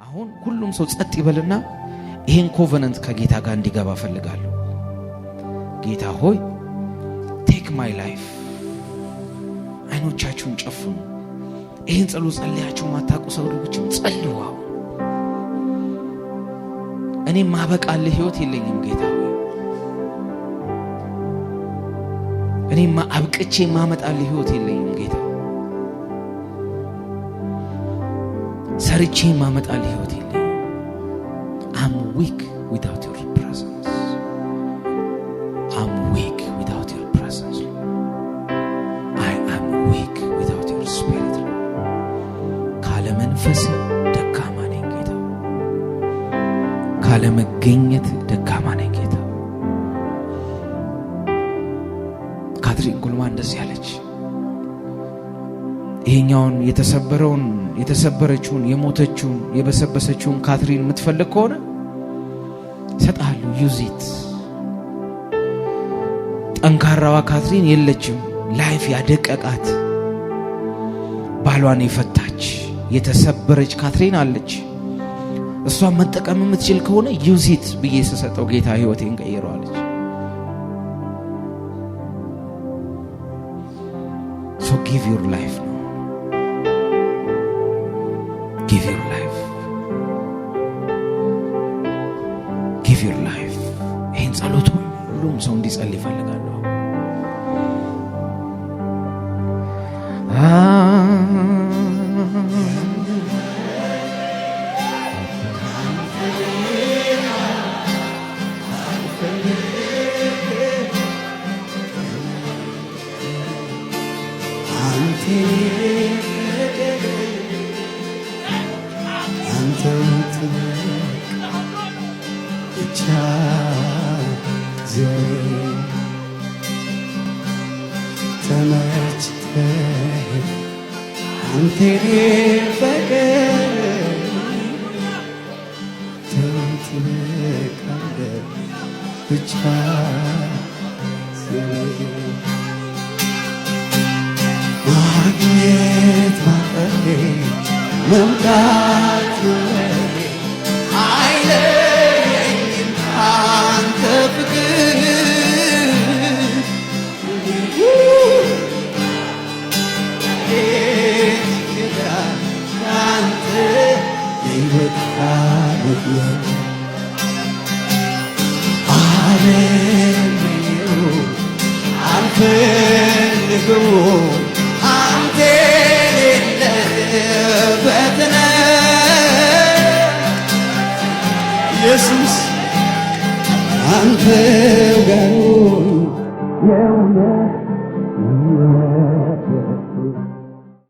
አሁን ሁሉም ሰው ጸጥ ይበልና ይሄን ኮቨነንት ከጌታ ጋር እንዲገባ ፈልጋለሁ። ጌታ ሆይ ቴክ ማይ ላይፍ። አይኖቻችሁን ጨፍኑ። ይሄን ጸሎት ጸልያችሁ ማታውቁ ሰዎች ጸልዩ። እኔ ማበቃልህ ህይወት የለኝም ጌታ ሆይ። እኔ አብቅቼ ማመጣልህ ህይወት የለኝም ጌታ። ሰርቼ ማመጣልህ ህይወት የለኝም። I'm weak without your presence. I'm weak without your presence. I am weak without your spirit. ካለ መንፈስ ደካማ ነኝ ጌታ። ካለ መገኘት ደካማ ነኝ ጌታ። ካትሪን ኩልማን እንደዚህ አለች። ይሄኛውን የተሰበረችውን የሞተችውን የበሰበሰችውን ካትሪን የምትፈልግ ከሆነ ሰጣለሁ። ዩዚት ጠንካራዋ ካትሪን የለችም። ላይፍ ያደቀቃት ባሏን የፈታች የተሰበረች ካትሪን አለች። እሷን መጠቀም የምትችል ከሆነ ዩዚት ብዬ ሰጠው። ጌታ ህይወቴን ቀይረዋለች። So give your life now. Give your life. Give your life. ይህን ጸሎት ሁሉም ሰው እንዲጸልይ ይፈልጋለሁ። Jesus,